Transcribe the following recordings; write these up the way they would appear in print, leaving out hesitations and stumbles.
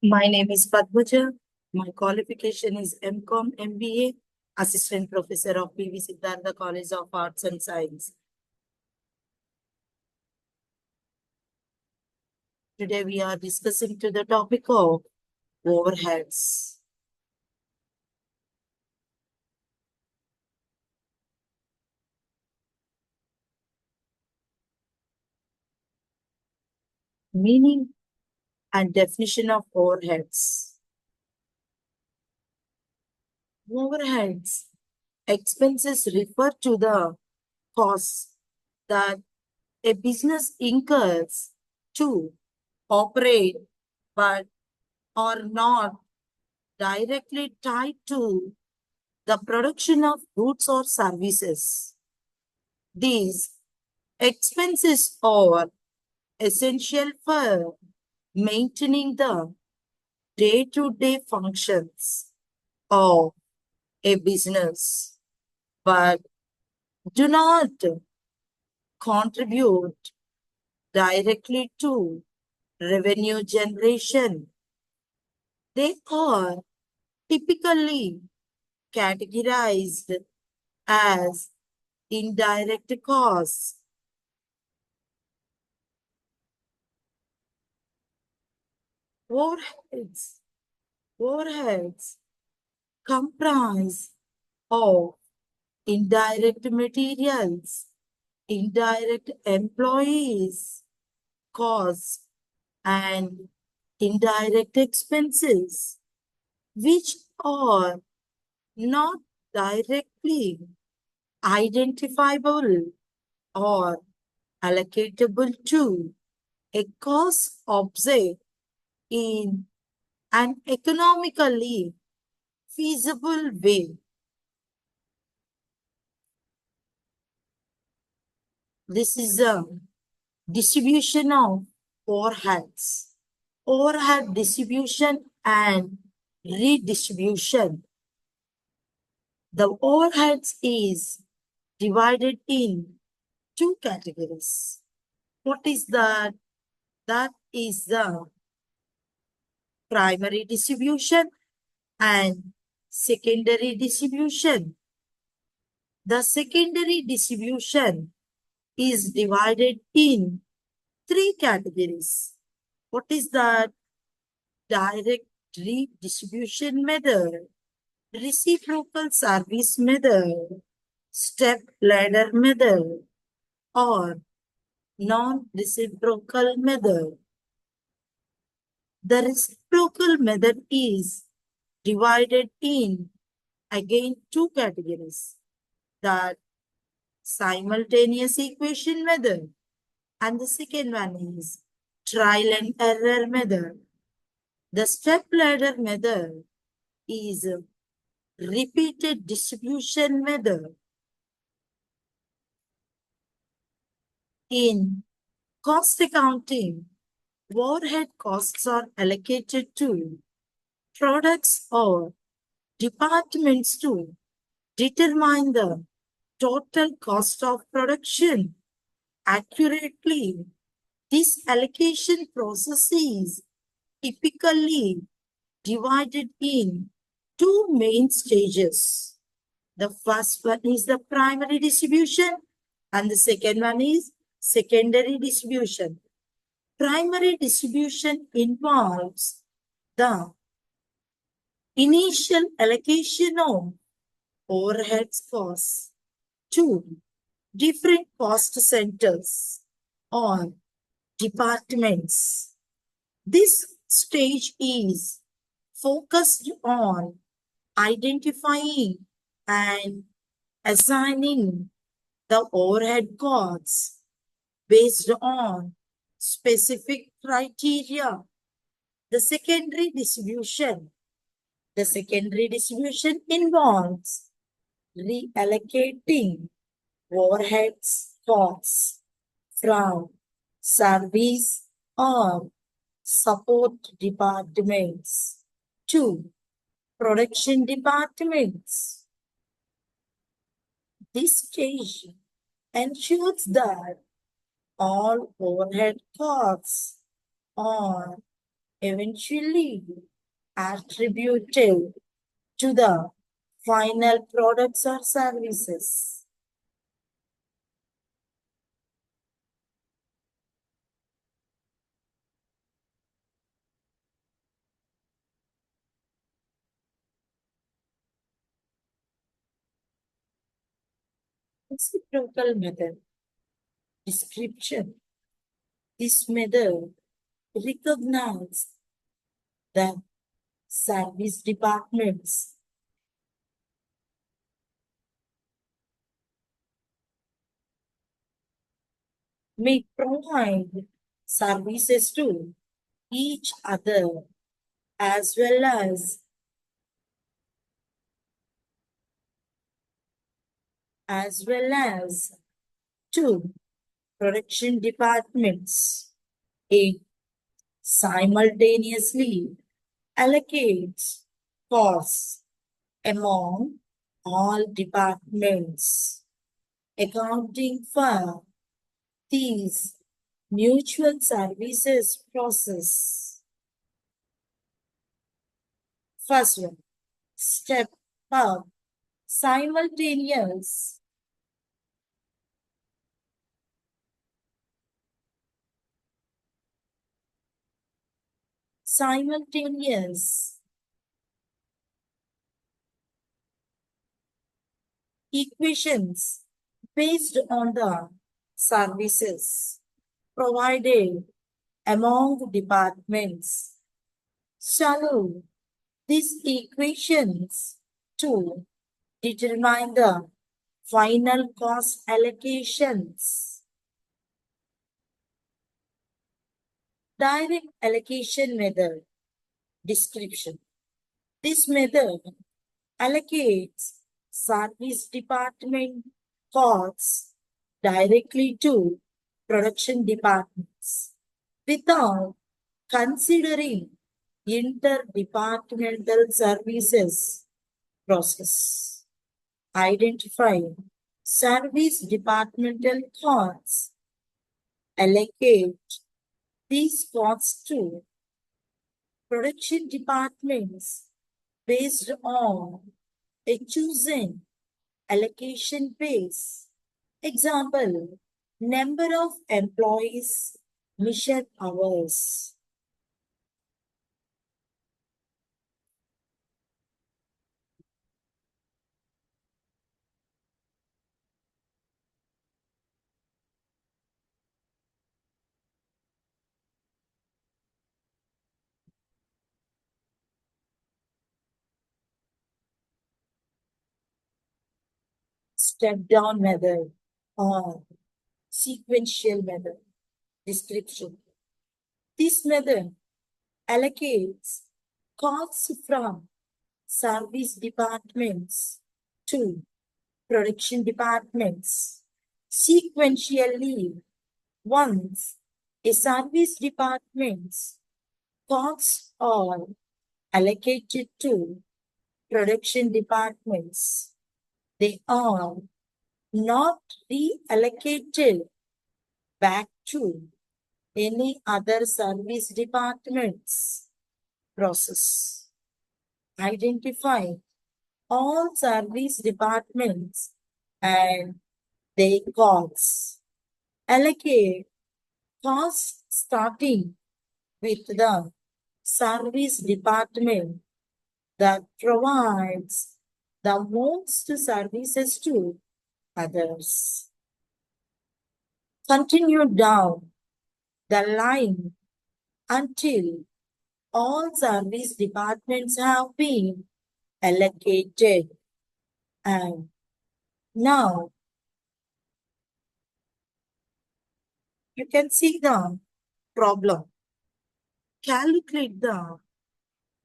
My name is Padmaja. My qualification is MCom MBA, Assistant Professor of PV Siddhartha College of Arts and Science. Today we are discussing to the topic of overheads. Meaning and definition of overheads. Overheads. Expenses refer to the costs that a business incurs to operate but are not directly tied to the production of goods or services. These expenses are essential for maintaining the day-to-day functions of a business, but do not contribute directly to revenue generation. They are typically categorized as indirect costs. Overheads. Overheads comprise of indirect materials, indirect employees, costs, and indirect expenses, which are not directly identifiable or allocatable to a cost object in an economically feasible way. This is a distribution of overheads, overhead distribution and redistribution. The overheads is divided in two categories. What is that? That is the primary distribution and secondary distribution. The secondary distribution is divided in three categories. What is that? Direct redistribution method, reciprocal service method, step ladder method, or non-reciprocal method. The reciprocal method is divided in again two categories. The simultaneous equation method and the second one is trial and error method. The step ladder method is a repeated distribution method. In cost accounting, overhead costs are allocated to products or departments to determine the total cost of production accurately. This allocation process is typically divided in two main stages. The first one is the primary distribution and the second one is secondary distribution. Primary distribution involves the initial allocation of overheads costs to different cost centers or departments. This stage is focused on identifying and assigning the overhead costs based on specific criteria. The secondary distribution. The secondary distribution involves reallocating overheads costs from service or support departments to production departments. This stage ensures that all overhead costs are eventually attributed to the final products or services. Reciprocal method description. This method recognizes that service departments may provide services to each other as well as to production departments. It simultaneously allocates costs among all departments, accounting for these mutual services process. First one, step up, simultaneous simultaneous equations based on the services provided among departments. Solve these equations to determine the final cost allocations. Direct allocation method description. This method allocates service department costs directly to production departments without considering interdepartmental services process. Identify service departmental costs. Allocate these costs to production departments based on a chosen allocation base. Example, number of employees, mission hours. Step down method or sequential method description. This method allocates costs from service departments to production departments sequentially. Once a service department's costs are allocated to production departments, they are not reallocated back to any other service departments process. Identify all service departments and their costs. Allocate costs starting with the service department that provides the most services to others. Continue down the line until all service departments have been allocated. And now you can see the problem. Calculate the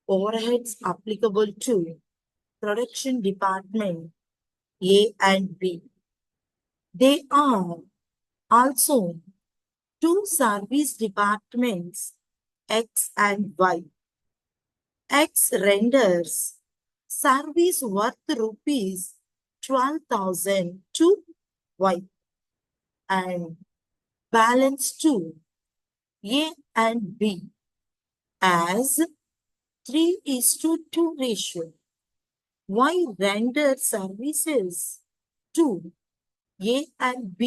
overheads applicable to production department A and B. They are also two service departments X and Y. X renders service worth rupees 12,000 to Y and balance to A and B as 3:2 ratio. Y render services to A and B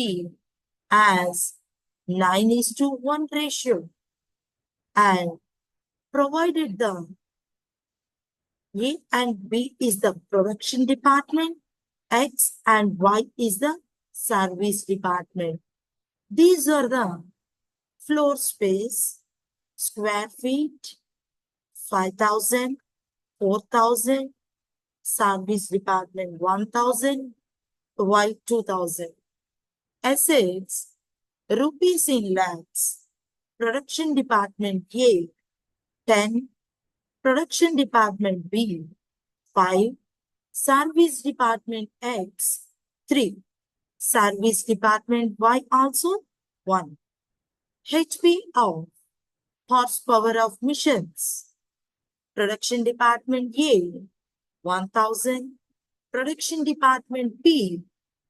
as 9:1 ratio, and provided the A and B is the production department, X and Y is the service department. These are the floor space, square feet, 5,000, 4,000, service department 1,000, Y 2,000. Assets, rupees in lakhs. Production department A, 10. Production department B, 5. Service department X, 3. Service department Y also 1. HP of horsepower of machines. Production department A, 1,000. Production department B,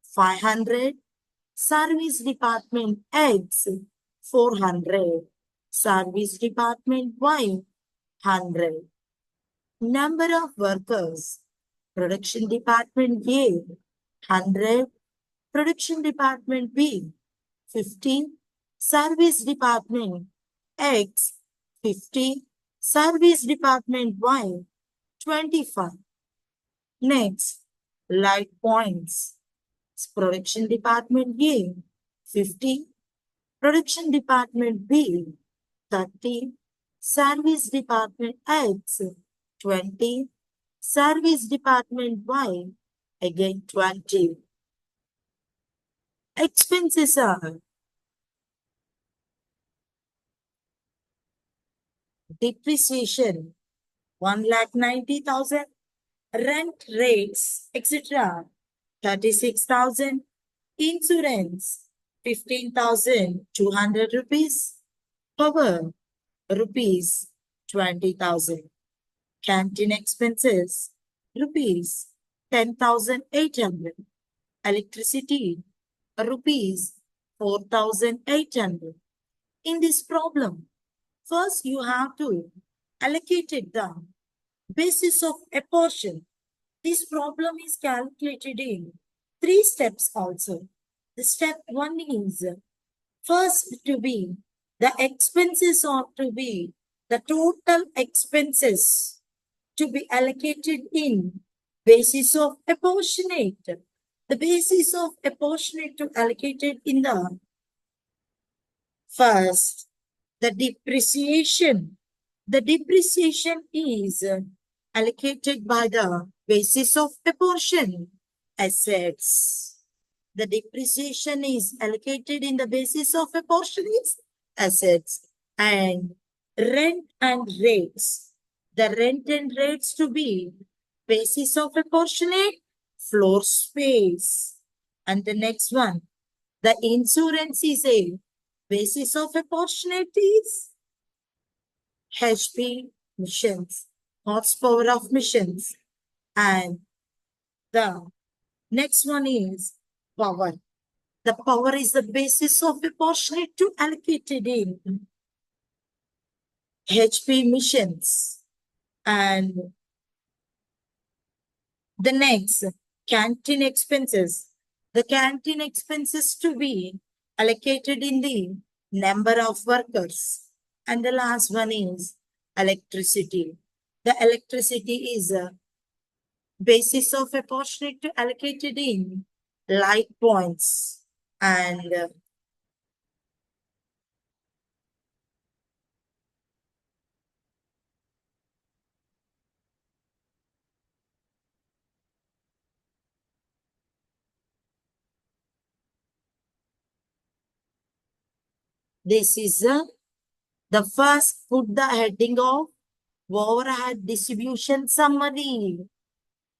500. Service department X, 400. Service department Y, 100. Number of workers. Production department A, 100. Production department B, 50. Service department X, 50. Service department Y, 25. Next, light points. Production department A, 50. Production department B, 30. Service department X, 20. Service department Y, again 20. Expenses are depreciation 1,90,000, rent rates, etc. 36,000, insurance 15,200 rupees, power rupees 20,000, canteen expenses rupees 10,800, electricity rupees 4,800. In this problem, first you have to allocate it the basis of a portion. This problem is calculated in 3 steps also. The step 1 is first to be the expenses are to be the total expenses to be allocated in basis of apportionate. The basis of apportionate to allocated in the first, the depreciation. The depreciation is allocated by the basis of apportion assets. The depreciation is allocated in the basis of apportion assets, and rent and rates. The rent and rates to be basis of apportionate floor space. And the next one, the insurance is a basis of apportionate is HP missions, horsepower of missions. And the next one is power. The power is the basis of apportionate to allocated in HP missions. And the next, canteen expenses. The canteen expenses to be allocated in the number of workers. And the last one is electricity. The electricity is a basis of apportionate to allocated in light points. And this is the first, put the heading of overhead distribution summary.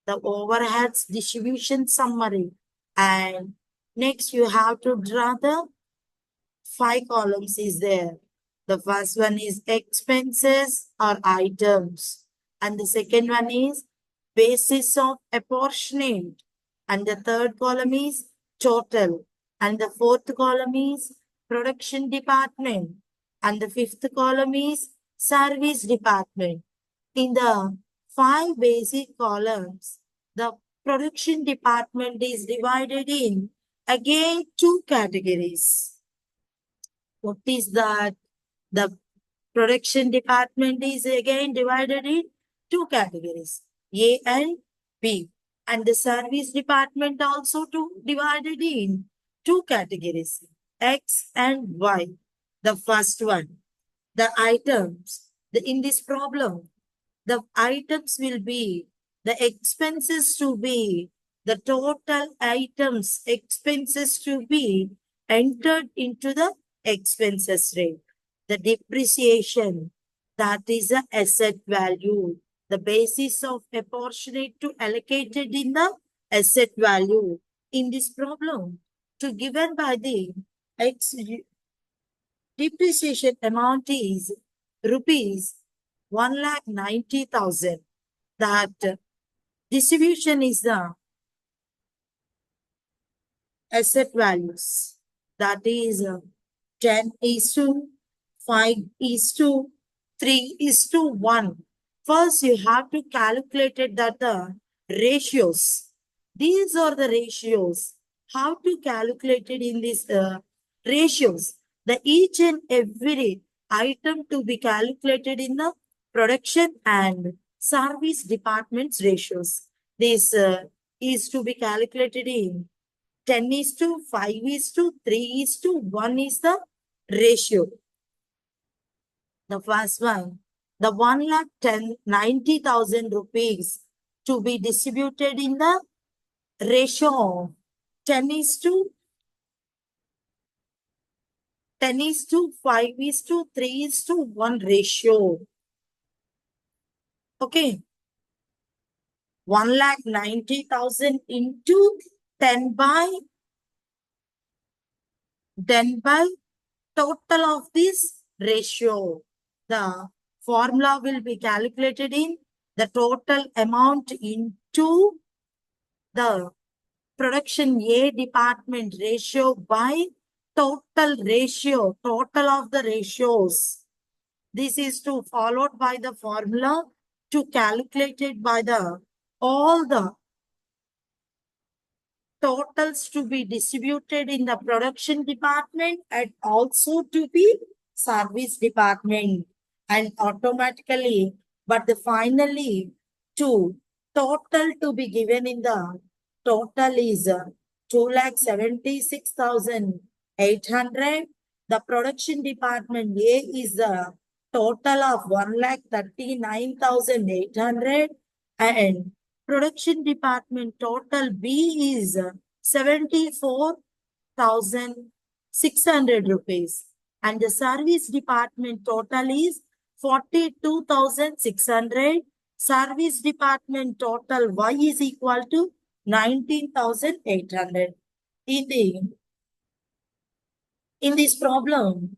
The overheads distribution summary. And next you have to draw the 5 columns is there. The first one is expenses or items. And the second one is basis of apportionment. And the third column is total. And the fourth column is production department. And the fifth column is service department. In the 5 basic columns, the production department is divided in again 2 categories. What is that? The production department is again divided in 2 categories, A and B. And the service department also divided in 2 categories, X and Y. The first one, the items. In this problem, the items will be the expenses to be the total items expenses to be entered into the expenses rate. The depreciation, that is the asset value, the basis of apportionate to allocated in the asset value. In this problem, to given by the depreciation amount is rupees 1,90,000. That distribution is the asset values. That is 10 is to 5 is to 3 is to 1. First, you have to calculate it that the ratios. These are the ratios. How to calculate it in these ratios? The each and every item to be calculated in the production and service department's ratios. This is to be calculated in 10 is to 5 is to 3 is to 1 is the ratio. The first one, the 1,90,000 rupees to be distributed in the ratio of 10 is to 5 is to 3 is to 1 ratio. Okay. 1,90,000 into 10 by total of this ratio. The formula will be calculated in the total amount into the production A department ratio by total ratio, total of the ratios. This is to followed by the formula to calculate it by the all the totals to be distributed in the production department and also to be service department, and automatically, but finally to total to be given in the total is 2,76,800. The production department A is the total of 1,39,800 and production department total B is 74,600 rupees. And the service department total is 42,600. Service department total Y is equal to 19,800. In this problem,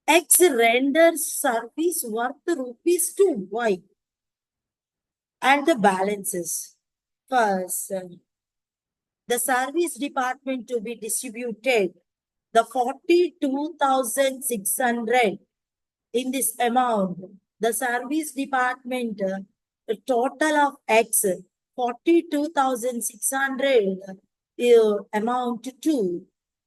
X renders service worth rupees to Y. And the balances. First, the service department to be distributed, the 42,600 in this amount. The service department, the total of X, 42,600 amount to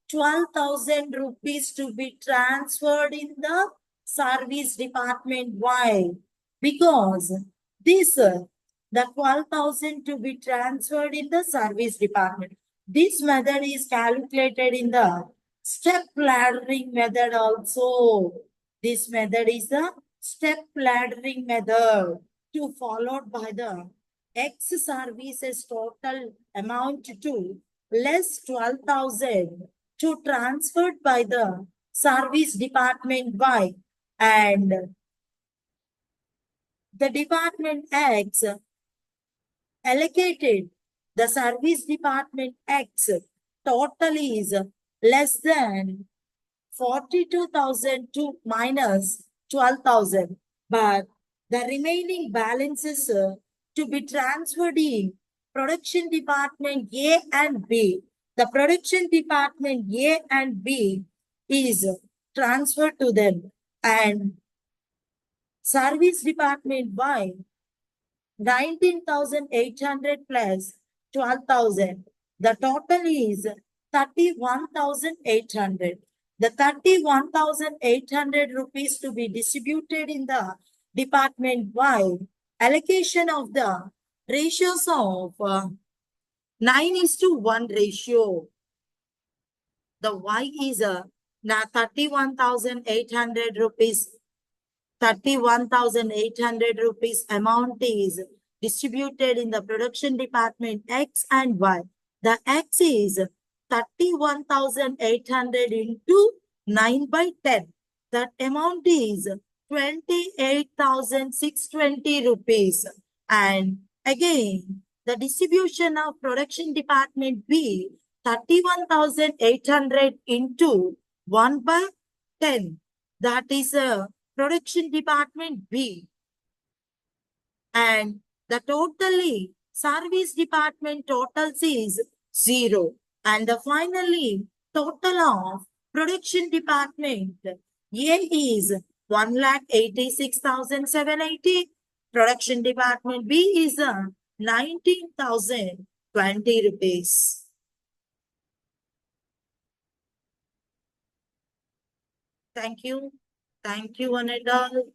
12,000 rupees to be transferred in the service department. Why? Because this, the 12,000 to be transferred in the service department. This method is calculated in the step laddering method also. This method is the step laddering method to followed by the X services total amount to less 12,000 to transferred by the service department Y, and the department X allocated the service department X total is less than 42,000 to minus 12,000, but the remaining balances to be transferred in production department A and B. The production department A and B is transferred to them. And service department by 19,800 plus 12,000. The total is 31,800. The 31,800 rupees to be distributed in the department wide. Allocation of the ratios of 9:1 ratio. The Y is 31,800 rupees. 31,800 rupees amount is distributed in the production department X and Y. The X is 31,800 into 9 by 10. That amount is 28,620 rupees. And again, the distribution of production department B, 31,800 into 1 by 10. That is a production department B. And the totally service department totals is 0. And the finally total of production department A is 1,86,780. Production department B is 19,020 rupees. Thank you. Thank you, one and all.